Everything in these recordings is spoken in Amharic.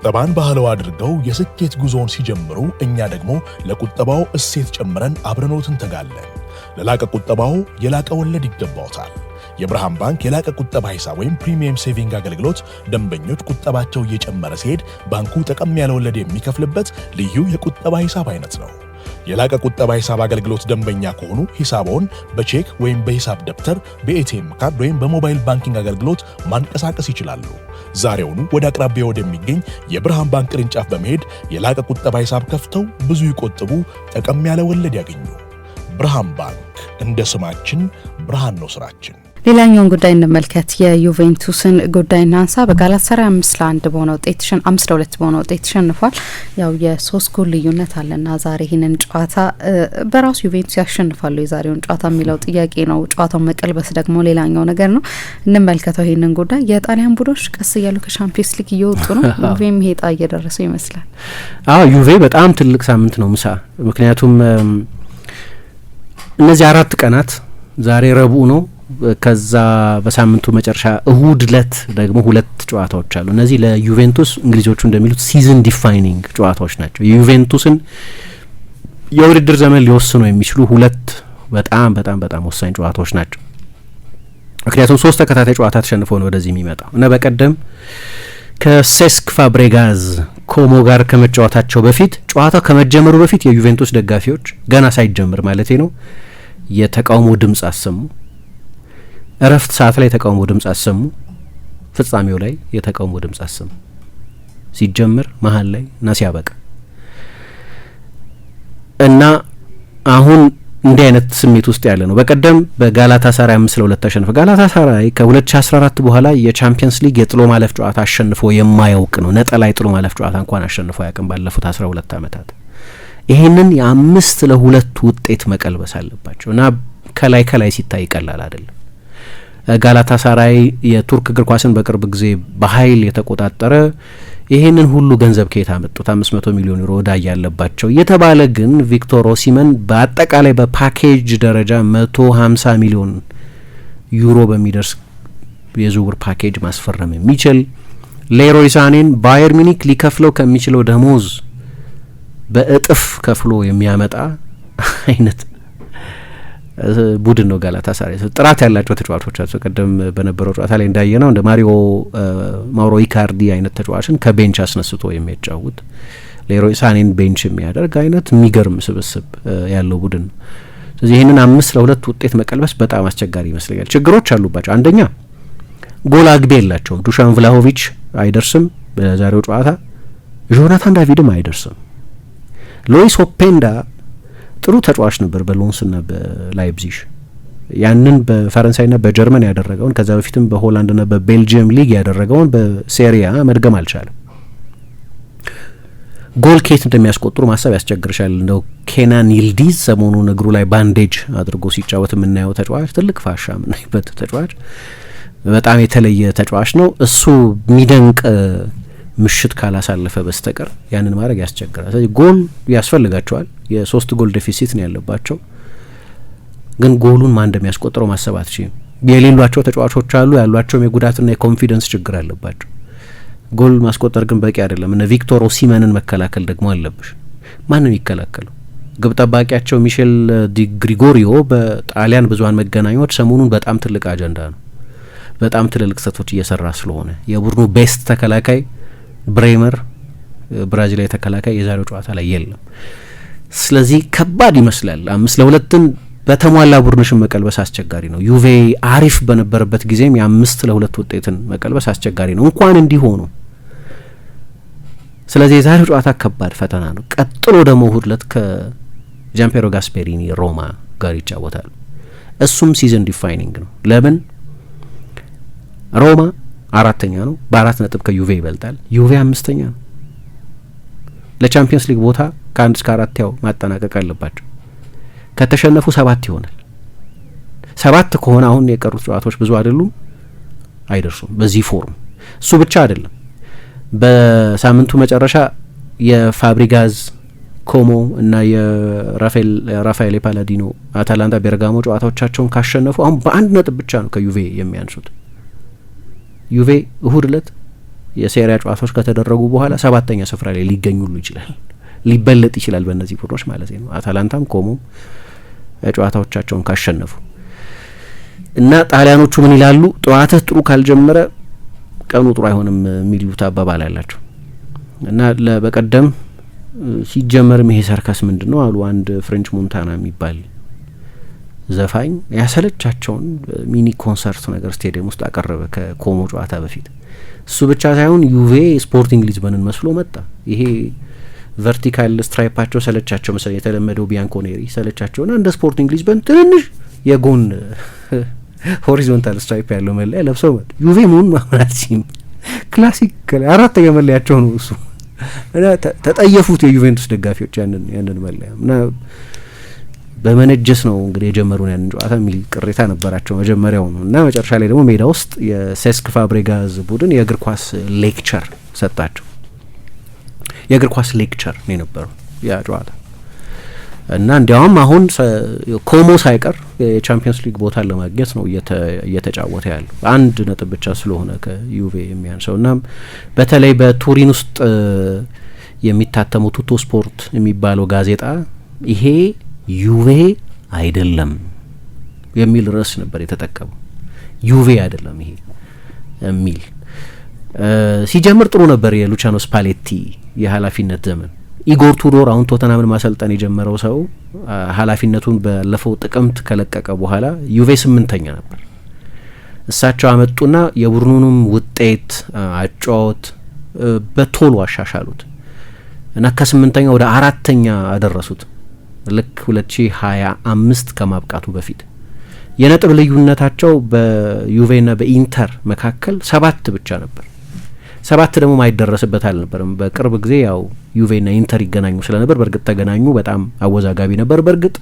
ቁጠባን ባህለው አድርገው የስኬት ጉዞውን ሲጀምሩ እኛ ደግሞ ለቁጠባው እሴት ጨምረን አብረኖት እንተጋለን። ለላቀ ቁጠባው የላቀ ወለድ ይገባዎታል። የብርሃን ባንክ የላቀ ቁጠባ ሂሳብ ወይም ፕሪሚየም ሴቪንግ አገልግሎት ደንበኞች ቁጠባቸው እየጨመረ ሲሄድ ባንኩ ጠቀም ያለ ወለድ የሚከፍልበት ልዩ የቁጠባ ሂሳብ አይነት ነው። የላቀ ቁጠባ ሂሳብ አገልግሎት ደንበኛ ከሆኑ ሂሳቦን በቼክ ወይም በሂሳብ ደብተር፣ በኤቲኤም ካርድ ወይም በሞባይል ባንኪንግ አገልግሎት ማንቀሳቀስ ይችላሉ። ዛሬውኑ ወደ አቅራቢያው ወደሚገኝ የብርሃን ባንክ ቅርንጫፍ በመሄድ የላቀ ቁጠባ ሂሳብ ከፍተው ብዙ ይቆጥቡ፣ ጠቀም ያለ ወለድ ያገኙ። ብርሃን ባንክ፣ እንደ ስማችን ብርሃን ነው ስራችን። ሌላኛውን ጉዳይ እንመልከት። የዩቬንቱስን ጉዳይ እናንሳ። በጋላታሳራይ 5-1 በሆነ ውጤት 5-2 በሆነ ውጤት ተሸንፏል። ያው የ3 ጎል ልዩነት አለና ዛሬ ይህንን ጨዋታ በራሱ ዩቬንቱስ ያሸንፋሉ የዛሬውን ጨዋታ የሚለው ጥያቄ ነው። ጨዋታውን መቀልበስ ደግሞ ሌላኛው ነገር ነው። እንመልከተው ይህንን ጉዳይ። የጣሊያን ቡድኖች ቀስ እያሉ ከሻምፒየንስ ሊግ እየወጡ ነው። ዩቬም ሄጣ እየደረሰው ይመስላል። ዩቬ በጣም ትልቅ ሳምንት ነው ምሳ። ምክንያቱም እነዚህ 4 ቀናት ዛሬ ረቡዕ ነው። ከዛ በሳምንቱ መጨረሻ እሁድ ለት ደግሞ 2 ጨዋታዎች አሉ። እነዚህ ለዩቬንቱስ እንግሊዞቹ እንደሚሉት ሲዝን ዲፋይኒንግ ጨዋታዎች ናቸው። የዩቬንቱስን የውድድር ዘመን ሊወስኑ የሚችሉ 2 በጣም በጣም በጣም ወሳኝ ጨዋታዎች ናቸው። ምክንያቱም 3 ተከታታይ ጨዋታ ተሸንፈው ነው ወደዚህ የሚመጣው እና በቀደም ከሴስክ ፋብሬጋዝ ኮሞ ጋር ከመጫወታቸው በፊት ጨዋታው ከመጀመሩ በፊት የዩቬንቱስ ደጋፊዎች ገና ሳይጀምር ማለቴ ነው የተቃውሞ ድምጽ አሰሙ። እረፍት ሰዓት ላይ የተቃውሞ ድምጽ አሰሙ። ፍጻሜው ላይ የተቃውሞ ድምጽ አሰሙ። ሲጀምር መሀል ላይ እና ሲያበቃ እና አሁን እንዲህ አይነት ስሜት ውስጥ ያለ ነው። በቀደም በጋላታሳራይ 5-2 ተሸንፈ። ጋላታሳራይ ከ2014 በኋላ የቻምፒየንስ ሊግ የጥሎ ማለፍ ጨዋታ አሸንፎ የማያውቅ ነው። ነጠላ የጥሎ ማለፍ ጨዋታ እንኳን አሸንፎ ያውቅም ባለፉት 12 ዓመታት። ይሄንን የ5-2 ውጤት መቀልበስ አለባቸው እና ከላይ ሲታይ ይቀላል አይደለም። ጋላታሳራይ የቱርክ እግር ኳስን በቅርብ ጊዜ በኃይል የተቆጣጠረ ይሄንን ሁሉ ገንዘብ ከየት አመጡት 500 ሚሊዮን ዩሮ ወዳ ያለባቸው የተባለ ግን ቪክቶር ኦሲመን በአጠቃላይ በፓኬጅ ደረጃ 150 ሚሊዮን ዩሮ በሚደርስ የዝውውር ፓኬጅ ማስፈረም የሚችል ሌሮይ ሳኔን ባየር ሚኒክ ሊከፍለው ከሚችለው ደሞዝ በእጥፍ ከፍሎ የሚያመጣ አይነት ቡድን ነው ጋላታሳራይ። ጥራት ያላቸው ተጫዋቾቻቸው ቀደም በነበረው ጨዋታ ላይ እንዳየነው እንደ ማውሮ ኢካርዲ አይነት ተጫዋችን ከቤንች አስነስቶ የሚያጫውት ሌሮይ ሳኔን ቤንች የሚያደርግ አይነት የሚገርም ስብስብ ያለው ቡድን ነው። ስለዚህ ይህንን 5-2 ውጤት መቀልበስ በጣም አስቸጋሪ ይመስለኛል። ችግሮች አሉባቸው። አንደኛ ጎል አግቢ የላቸውም። ዱሻን ቭላሆቪች አይደርስም በዛሬው ጨዋታ፣ ጆናታን ዳቪድም አይደርስም። ሎይስ ኦፔንዳ ጥሩ ተጫዋች ነበር በሎንስና በላይፕዚግ። ያንን በፈረንሳይና በጀርመን ያደረገውን ከዛ በፊትም በሆላንድና በቤልጂየም ሊግ ያደረገውን በሴሪያ መድገም አልቻለም። ጎል ኬት እንደሚያስቆጥሩ ማሰብ ያስቸግርሻል። እንደው ኬናን ይልዲዝ ሰሞኑን እግሩ ላይ ባንዴጅ አድርጎ ሲጫወት የምናየው ተጫዋች፣ ትልቅ ፋሻ የምናይበት ተጫዋች፣ በጣም የተለየ ተጫዋች ነው። እሱ የሚደንቅ ምሽት ካላሳለፈ በስተቀር ያንን ማድረግ ያስቸግራል። ስለዚህ ጎል ያስፈልጋቸዋል። የ3 ጎል ዴፊሲት ነው ያለባቸው። ግን ጎሉን ማን እንደሚያስቆጥረው ማሰብ አትችይም። የሌሏቸው ተጫዋቾች አሉ። ያሏቸውም የጉዳትና የኮንፊደንስ ችግር አለባቸው። ጎል ማስቆጠር ግን በቂ አይደለም። እነ ቪክቶር ኦሲመንን መከላከል ደግሞ አለብሽ። ማንም ይከላከሉ? ግብ ጠባቂያቸው ሚሼል ዲ ግሪጎሪዮ በጣሊያን ብዙሃን መገናኛዎች ሰሞኑን በጣም ትልቅ አጀንዳ ነው። በጣም ትልልቅ ስህተቶች እየሰራ ስለሆነ የቡድኑ ቤስት ተከላካይ ብሬመር ብራዚላዊ ተከላካይ የዛሬው ጨዋታ ላይ የለም። ስለዚህ ከባድ ይመስላል። 5-2 በተሟላ ቡድንሽን መቀልበስ አስቸጋሪ ነው። ዩቬ አሪፍ በነበረበት ጊዜም የ5-2 ውጤትን መቀልበስ አስቸጋሪ ነው እንኳን እንዲሆኑ። ስለዚህ የዛሬው ጨዋታ ከባድ ፈተና ነው። ቀጥሎ ደግሞ እሁድ ዕለት ከጃምፔሮ ጋስፔሪኒ ሮማ ጋር ይጫወታሉ። እሱም ሲዝን ዲፋይኒንግ ነው። ለምን? ሮማ 4ኛ ነው፣ በ4 ነጥብ ከዩቬ ይበልጣል። ዩቬ 5ኛ ነው። ለቻምፒየንስ ሊግ ቦታ ከ1 እስከ 4 ያው ማጠናቀቅ አለባቸው። ከተሸነፉ 7 ይሆናል። 7 ከሆነ አሁን የቀሩት ጨዋታዎች ብዙ አይደርሱም በዚህ ፎርም። እሱ ብቻ አይደለም። በሳምንቱ መጨረሻ የፋብሪጋዝ ኮሞ እና የራፋኤል ፓላዲኖ አታላንታ ቤርጋሞ ጨዋታዎቻቸውን ካሸነፉ አሁን በ1 ነጥብ ብቻ ነው ከዩቬ የሚያንሱት። ዩቬ እሁድ ዕለት የሴሪያ ጨዋታዎች ከተደረጉ በኋላ 7ኛ ስፍራ ላይ ሊገኙ ሁሉ ይችላል፣ ሊበለጥ ይችላል በእነዚህ ቡድኖች ማለት ነው። አታላንታም ኮሞም ጨዋታዎቻቸውን ካሸነፉ እና ጣሊያኖቹ ምን ይላሉ? ጠዋትህ ጥሩ ካልጀመረ ቀኑ ጥሩ አይሆንም የሚሉት አባባል አላቸው። እና በቀደም ሲጀመርም ይሄ ሰርከስ ምንድነው አሉ አንድ ፍሬንች ሞንታና የሚባል ዘፋኝ ያሰለቻቸውን ሚኒ ኮንሰርት ነገር ስቴዲየም ውስጥ አቀረበ ከኮሞ ጨዋታ በፊት። እሱ ብቻ ሳይሆን ዩቬ ስፖርቲንግ ሊዝበንን መስሎ መጣ። ይሄ ቨርቲካል ስትራይፓቸው ሰለቻቸው መሰለኝ፣ የተለመደው ቢያንኮኔሪ ሰለቻቸውና እንደ ስፖርቲንግ ሊዝበን ትንንሽ የጎን ሆሪዞንታል ስትራይፕ ያለው መለያ ለብሰው መጡ። ዩቬ መሆኑን ማመናችም ክላሲክ 4ኛ መለያቸው ነው እሱ። እና ተጠየፉት የዩቬንቱስ ደጋፊዎች ያንን መለያ እና በመነጀስ ነው እንግዲህ የጀመሩን ያንን ጨዋታ የሚል ቅሬታ ነበራቸው መጀመሪያው ነው። እና መጨረሻ ላይ ደግሞ ሜዳ ውስጥ የሴስክ ፋብሬጋዝ ቡድን የእግር ኳስ ሌክቸር ሰጣቸው። የእግር ኳስ ሌክቸር ነው የነበረው ያ ጨዋታ። እና እንዲያውም አሁን ኮሞ ሳይቀር የቻምፒየንስ ሊግ ቦታን ለማግኘት ነው እየተጫወተ ያለው 1 ነጥብ ብቻ ስለሆነ ከዩቬ የሚያንሰው። እና በተለይ በቱሪን ውስጥ የሚታተመው ቱቶ ስፖርት የሚባለው ጋዜጣ ይሄ ዩቬ አይደለም የሚል ርዕስ ነበር የተጠቀመው። ዩቬ አይደለም ይሄ የሚል ሲጀምር ጥሩ ነበር የሉቻኖ ስፓሌቲ የኃላፊነት ዘመን። ኢጎር ቱዶር አሁን ቶተናምን ማሰልጠን የጀመረው ሰው ኃላፊነቱን ባለፈው ጥቅምት ከለቀቀ በኋላ ዩቬ 8ኛ ነበር። እሳቸው አመጡና የቡድኑንም ውጤት አጫወት በቶሎ አሻሻሉት እና ከ8ኛ ወደ 4ኛ አደረሱት። ልክ 2025 ከማብቃቱ በፊት የነጥብ ልዩነታቸው በዩቬና በኢንተር መካከል 7 ብቻ ነበር። 7 ደግሞ ማይደረስበት አልነበረም። በቅርብ ጊዜ ያው ዩቬና ኢንተር ይገናኙ ስለነበር በእርግጥ ተገናኙ። በጣም አወዛጋቢ ነበር በእርግጥ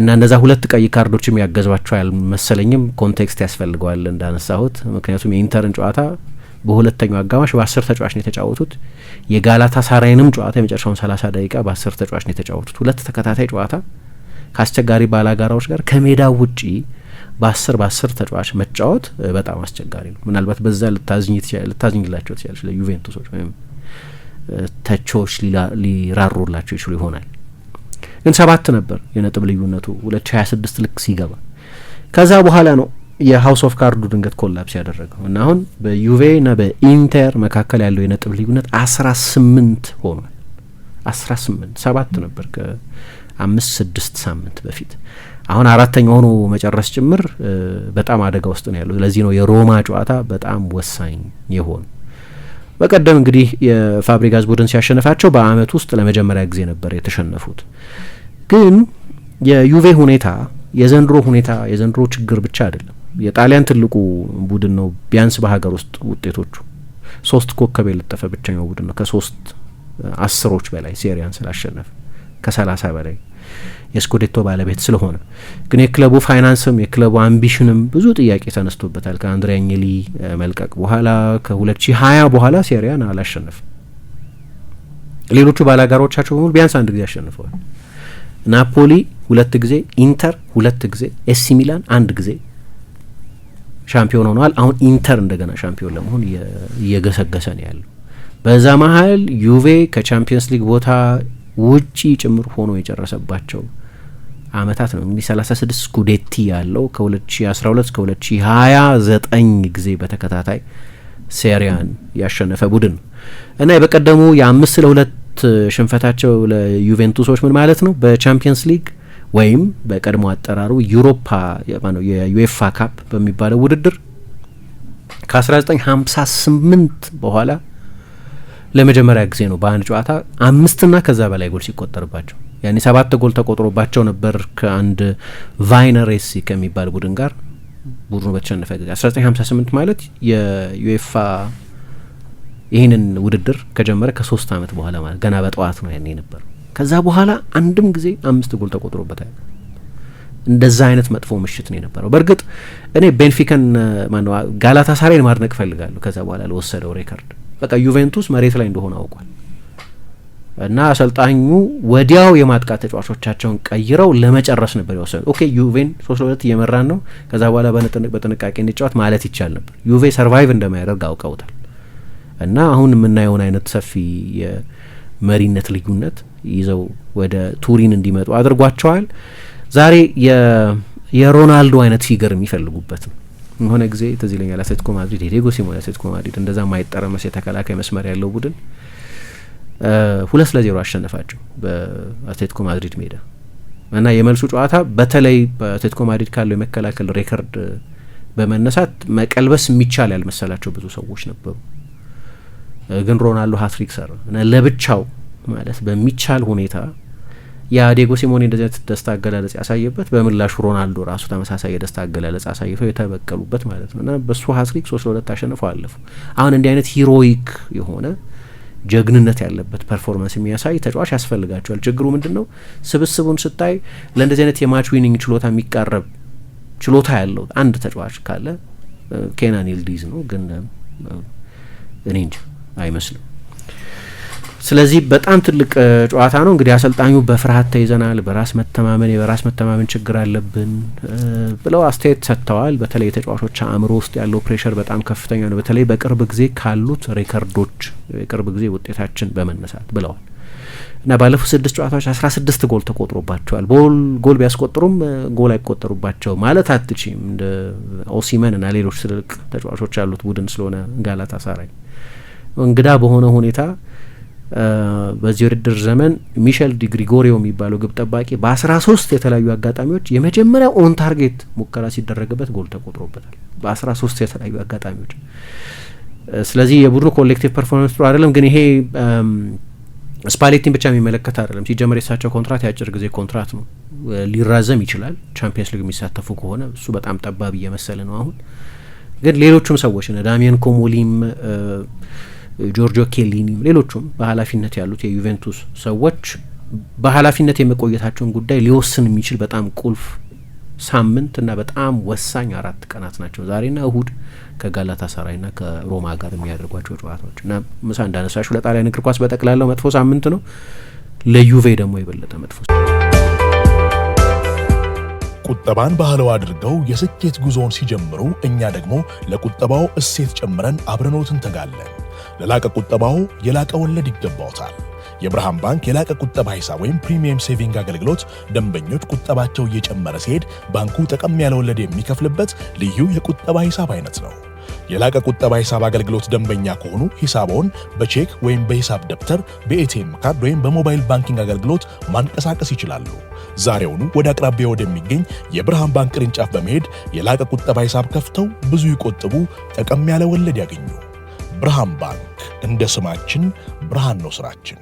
እና እነዛ 2 ቀይ ካርዶችም ያገዟቸው አልመሰለኝም። ኮንቴክስት ያስፈልገዋል እንዳነሳሁት። ምክንያቱም የኢንተርን ጨዋታ በሁለተኛው አጋማሽ በ10 ተጫዋች ነው የተጫወቱት። የጋላታ ሳራይንም ጨዋታ የመጨረሻውን 30 ደቂቃ በ10 ተጫዋች ነው የተጫወቱት። 2 ተከታታይ ጨዋታ ከአስቸጋሪ ባላጋራዎች ጋር ከሜዳ ውጪ በ10 ተጫዋች መጫወት በጣም አስቸጋሪ ነው። ምናልባት በዛ ልታዝኝላቸው ትችላለች ለዩቬንቱሶች ወይም ተቾች ሊራሩላቸው ይችሉ ይሆናል። ግን 7 ነበር የነጥብ ልዩነቱ 2026 ልክ ሲገባ። ከዛ በኋላ ነው የሀውስ ኦፍ ካርዱ ድንገት ኮላፕስ ያደረገው እና አሁን በዩቬና በኢንተር መካከል ያለው የነጥብ ልዩነት 18 ሆኗል። 18 7 ነበር ከ5-6 ሳምንት በፊት። አሁን 4ኛ ሆኖ መጨረስ ጭምር በጣም አደጋ ውስጥ ነው ያለው። ለዚህ ነው የሮማ ጨዋታ በጣም ወሳኝ የሆነ። በቀደም እንግዲህ የፋብሪጋዝ ቡድን ሲያሸንፋቸው በአመት ውስጥ ለመጀመሪያ ጊዜ ነበር የተሸነፉት። ግን የዩቬ ሁኔታ የዘንድሮ ችግር ብቻ አይደለም። የጣሊያን ትልቁ ቡድን ነው ቢያንስ በሀገር ውስጥ ውጤቶቹ 3 ኮከብ የለጠፈ ብቸኛው ቡድን ነው ከ3 10ዎች በላይ ሴሪያን ስላሸነፈ ከ30 በላይ የስኩዴቶ ባለቤት ስለሆነ። ግን የክለቡ ፋይናንስም የክለቡ አምቢሽንም ብዙ ጥያቄ ተነስቶበታል። ከአንድሪያ አኝሊ መልቀቅ በኋላ ከ2020 በኋላ ሴሪያን አላሸነፍም። ሌሎቹ ባላጋሮቻቸው በሙሉ ቢያንስ 1 ጊዜ አሸንፈዋል። ናፖሊ 2 ጊዜ፣ ኢንተር 2 ጊዜ፣ ኤሲ ሚላን 1 ጊዜ ሻምፒዮን ሆነዋል። አሁን ኢንተር እንደገና ሻምፒዮን ለመሆን እየገሰገሰ ነው ያለው። በዛ መሀል ዩቬ ከቻምፒየንስ ሊግ ቦታ ውጪ ጭምር ሆኖ የጨረሰባቸው አመታት ነው። እንግዲህ 36 ስኩዴቲ ያለው ከ2012 እስከ 2029 ጊዜ በተከታታይ ሴሪያን ያሸነፈ ቡድን ነው እና የበቀደሙ የ5-2 ሽንፈታቸው ለዩቬንቱሶች ምን ማለት ነው? በቻምፒየንስ ሊግ ወይም በቀድሞ አጠራሩ ዩሮፓ የዩኤፋ ካፕ በሚባለው ውድድር ከ1958 በኋላ ለመጀመሪያ ጊዜ ነው በአንድ ጨዋታ 5 ከዛ በላይ ጎል ሲቆጠርባቸው። ያኔ 7 ጎል ተቆጥሮባቸው ነበር ከአንድ ቫይነሬሲ ከሚባል ቡድን ጋር ቡድኑ በተሸነፈ ጊዜ 1958 ማለት የዩኤፋ ይህንን ውድድር ከጀመረ ከ3 አመት በኋላ ማለት ገና በጠዋት ነው ያኔ ነበር። ከዛ በኋላ አንድም ጊዜ 5 ጎል ተቆጥሮበታል። እንደዛ አይነት መጥፎ ምሽት ነው የነበረው። በእርግጥ እኔ ቤንፊካን ጋላታ ሳራይን ማድነቅ ፈልጋለሁ። ከዛ በኋላ ለወሰደው ሬከርድ በቃ ዩቬንቱስ መሬት ላይ እንደሆነ አውቋል እና አሰልጣኙ ወዲያው የማጥቃት ተጫዋቾቻቸውን ቀይረው ለመጨረስ ነበር የወሰኑት። ኦኬ ዩቬን 3-2 እየመራን ነው፣ ከዛ በኋላ በጥንቃቄ እንጫወት ማለት ይቻል ነበር። ዩቬ ሰርቫይቭ እንደማያደርግ አውቀውታል እና አሁን የምናየውን አይነት ሰፊ የመሪነት ልዩነት ይዘው ወደ ቱሪን እንዲመጡ አድርጓቸዋል። ዛሬ የሮናልዶ አይነት ፊገር የሚፈልጉበት ነው። የሆነ ጊዜ ትዝ ይለኛል አትሌቲኮ ማድሪድ የዲየጎ ሲሞኔ አትሌቲኮ ማድሪድ እንደዛ ማይጠረመስ የተከላካይ መስመር ያለው ቡድን 2-0 አሸነፋቸው በአትሌቲኮ ማድሪድ ሜዳ እና የመልሱ ጨዋታ በተለይ በአትሌቲኮ ማድሪድ ካለው የመከላከል ሬከርድ በመነሳት መቀልበስ የሚቻል ያልመሰላቸው ብዙ ሰዎች ነበሩ። ግን ሮናልዶ ሃትሪክ ሰራ እና ለብቻው ማለት በሚቻል ሁኔታ ያ ዲየጎ ሲሞኔ እንደዚህ አይነት ደስታ አገላለጽ ያሳየበት በምላሹ ሮናልዶ ራሱ ተመሳሳይ የደስታ አገላለጽ አሳይተው የተበቀሉበት ማለት ነው እና በሱ ሃትሪክ 3-2 አሸንፈው አለፉ። አሁን እንዲህ አይነት ሂሮይክ የሆነ ጀግንነት ያለበት ፐርፎርማንስ የሚያሳይ ተጫዋች ያስፈልጋቸዋል። ችግሩ ምንድነው? ስብስቡን ስታይ ለእንደዚህ አይነት የማች ዊኒንግ ችሎታ የሚቃረብ ችሎታ ያለው አንድ ተጫዋች ካለ ኬናን ይልዲዝ ነው። ግን እኔ እንጃ አይመስልም። ስለዚህ በጣም ትልቅ ጨዋታ ነው። እንግዲህ አሰልጣኙ በፍርሃት ተይዘናል፣ የበራስ መተማመን ችግር አለብን ብለው አስተያየት ሰጥተዋል። በተለይ የተጫዋቾች አእምሮ ውስጥ ያለው ፕሬሸር በጣም ከፍተኛ ነው፣ በተለይ በቅርብ ጊዜ ካሉት ሬከርዶች የቅርብ ጊዜ ውጤታችን በመነሳት ብለዋል እና ባለፉት 6 ጨዋታዎች 16 ጎል ተቆጥሮባቸዋል። ጎል ቢያስቆጥሩም ጎል አይቆጠሩባቸው ማለት አትችም። እንደ ኦሲመን እና ሌሎች ትልቅ ተጫዋቾች ያሉት ቡድን ስለሆነ ጋላታሳራይ እንግዳ በሆነ ሁኔታ በዚህ ውድድር ዘመን ሚሼል ዲ ግሪጎሪዮ የሚባለው ግብ ጠባቂ በ13 የተለያዩ አጋጣሚዎች የመጀመሪያው ኦን ታርጌት ሙከራ ሲደረግበት ጎል ተቆጥሮበታል። በ13 የተለያዩ አጋጣሚዎች። ስለዚህ የቡድኑ ኮሌክቲቭ ፐርፎርማንስ ጥሩ አይደለም። ግን ይሄ ስፓሌቲን ብቻ የሚመለከት አይደለም። ሲጀመር የሳቸው ኮንትራት የአጭር ጊዜ ኮንትራት ነው፣ ሊራዘም ይችላል ቻምፒየንስ ሊግ የሚሳተፉ ከሆነ። እሱ በጣም ጠባብ እየመሰለ ነው አሁን። ግን ሌሎቹም ሰዎች ዳሚያን ኮሞሊም ጆርጂዮ ኬሊኒ ሌሎቹም በኃላፊነት ያሉት የዩቬንቱስ ሰዎች በኃላፊነት የመቆየታቸውን ጉዳይ ሊወስን የሚችል በጣም ቁልፍ ሳምንት እና በጣም ወሳኝ 4 ቀናት ናቸው ዛሬና እሁድ ከጋላታሳራይና ከሮማ ጋር የሚያደርጓቸው ጨዋታዎች እና ምሳ እንዳነሳችሁ ለጣሊያን እግር ኳስ በጠቅላላው መጥፎ ሳምንት ነው፣ ለዩቬ ደግሞ የበለጠ መጥፎ። ቁጠባን ባህለው አድርገው የስኬት ጉዞውን ሲጀምሩ እኛ ደግሞ ለቁጠባው እሴት ጨምረን አብረኖት እንተጋለን። ለላቀ ቁጠባው የላቀ ወለድ ይገባውታል። የብርሃን ባንክ የላቀ ቁጠባ ሂሳብ ወይም ፕሪሚየም ሴቪንግ አገልግሎት ደንበኞች ቁጠባቸው እየጨመረ ሲሄድ ባንኩ ጠቀም ያለ ወለድ የሚከፍልበት ልዩ የቁጠባ ሂሳብ አይነት ነው። የላቀ ቁጠባ ሂሳብ አገልግሎት ደንበኛ ከሆኑ ሂሳቦን በቼክ ወይም በሂሳብ ደብተር፣ በኤቲኤም ካርድ ወይም በሞባይል ባንኪንግ አገልግሎት ማንቀሳቀስ ይችላሉ። ዛሬውኑ ወደ አቅራቢያ ወደሚገኝ የብርሃን ባንክ ቅርንጫፍ በመሄድ የላቀ ቁጠባ ሂሳብ ከፍተው ብዙ ይቆጥቡ፣ ጠቀም ያለ ወለድ ያገኙ። ብርሃን ባንክ፣ እንደ ስማችን ብርሃን ነው ስራችን።